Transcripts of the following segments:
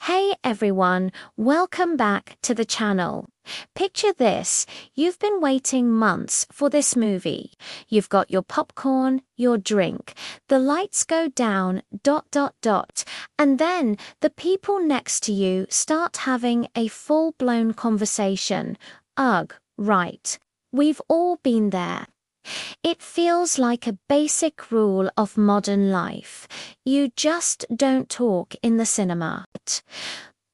Hey everyone, welcome back to the channel. Picture this, you've been waiting months for this movie. You've got your popcorn, your drink, the lights go down, ... and then the people next to you start having a full-blown conversation. Ugh, right. We've all been there. It feels like a basic rule of modern life. You just don't talk in the cinema.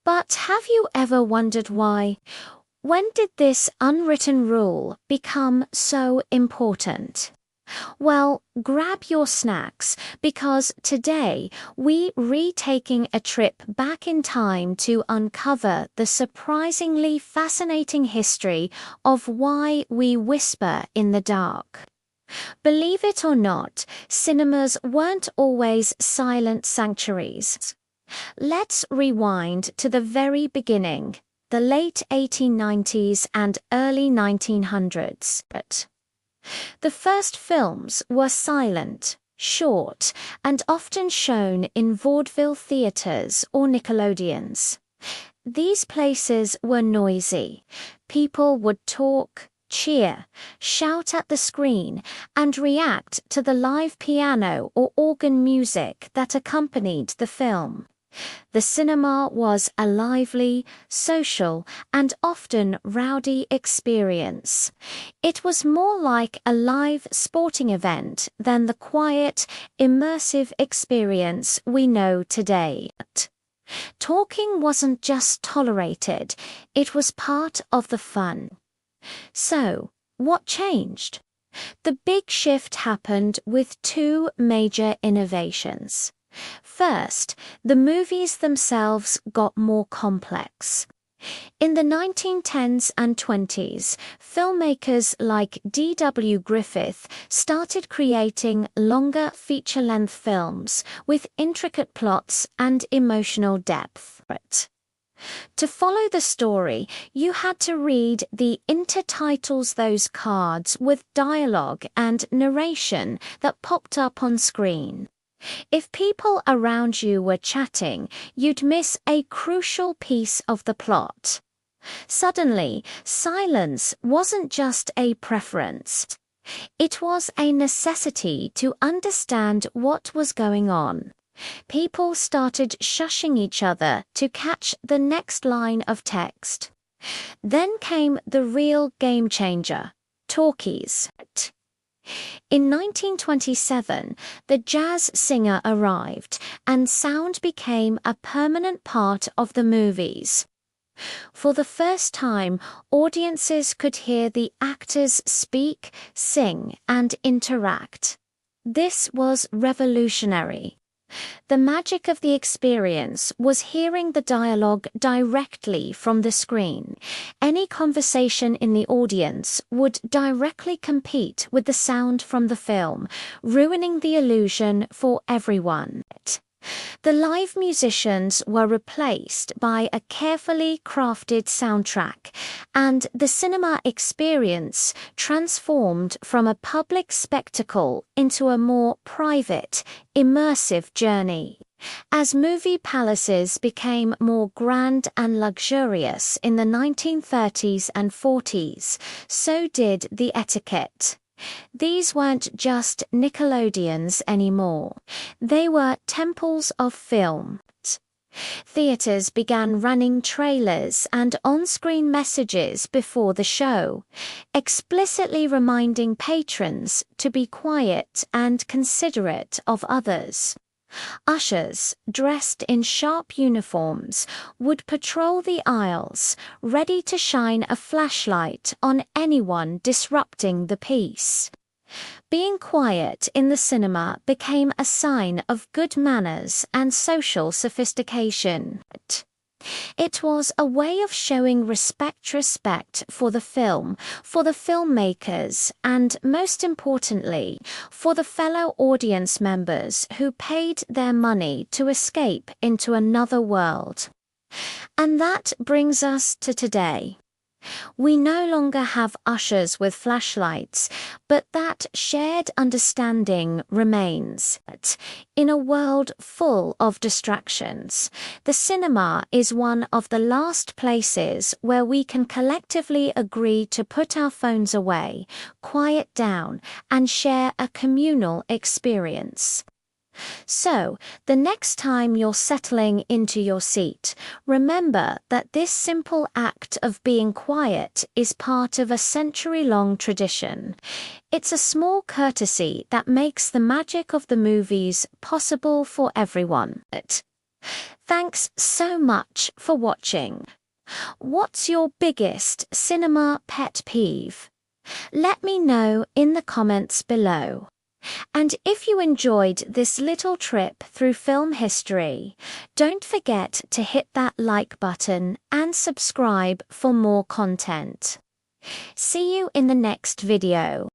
But have you ever wondered why? When did this unwritten rule become so important? Well, grab your snacks, because today we're taking a trip back in time to uncover the surprisingly fascinating history of why we whisper in the dark. Believe it or not, cinemas weren't always silent sanctuaries. Let's rewind to the very beginning, the late 1890s and early 1900s. The first films were silent, short, and often shown in vaudeville theaters or Nickelodeons. These places were noisy. People would talk, cheer, shout at the screen, and react to the live piano or organ music that accompanied the film. The cinema was a lively, social, and often rowdy experience. It was more like a live sporting event than the quiet, immersive experience we know today. Talking wasn't just tolerated, it was part of the fun. So, what changed? The big shift happened with two major innovations. First, the movies themselves got more complex. In the 1910s and 20s, filmmakers like D.W. Griffith started creating longer feature-length films with intricate plots and emotional depth. To follow the story, you had to read the intertitles, those cards with dialogue and narration that popped up on screen. If people around you were chatting, you'd miss a crucial piece of the plot. Suddenly, silence wasn't just a preference. It was a necessity to understand what was going on. People started shushing each other to catch the next line of text. Then came the real game changer, talkies. In 1927, the jazz singer arrived, and sound became a permanent part of the movies. For the first time, audiences could hear the actors speak, sing, and interact. This was revolutionary. The magic of the experience was hearing the dialogue directly from the screen. Any conversation in the audience would directly compete with the sound from the film, ruining the illusion for everyone. The live musicians were replaced by a carefully crafted soundtrack, and the cinema experience transformed from a public spectacle into a more private, immersive journey. As movie palaces became more grand and luxurious in the 1930s and 40s, so did the Etiquette. These weren't just Nickelodeons anymore. They were temples of film. Theaters began running trailers and on-screen messages before the show, explicitly reminding patrons to be quiet and considerate of others. Ushers, dressed in sharp uniforms, would patrol the aisles, ready to shine a flashlight on anyone disrupting the peace. Being quiet in the cinema became a sign of good manners and social sophistication. It was a way of showing respect for the film, for the filmmakers, and most importantly, for the fellow audience members who paid their money to escape into another world. And that brings us to today. We no longer have ushers with flashlights, but that shared understanding remains. In a world full of distractions, the cinema is one of the last places where we can collectively agree to put our phones away, quiet down, and share a communal experience. So, the next time you're settling into your seat, remember that this simple act of being quiet is part of a century-long tradition. It's a small courtesy that makes the magic of the movies possible for everyone. Thanks so much for watching. What's your biggest cinema pet peeve? Let me know in the comments below. And if you enjoyed this little trip through film history, don't forget to hit that like button and subscribe for more content. See you in the next video.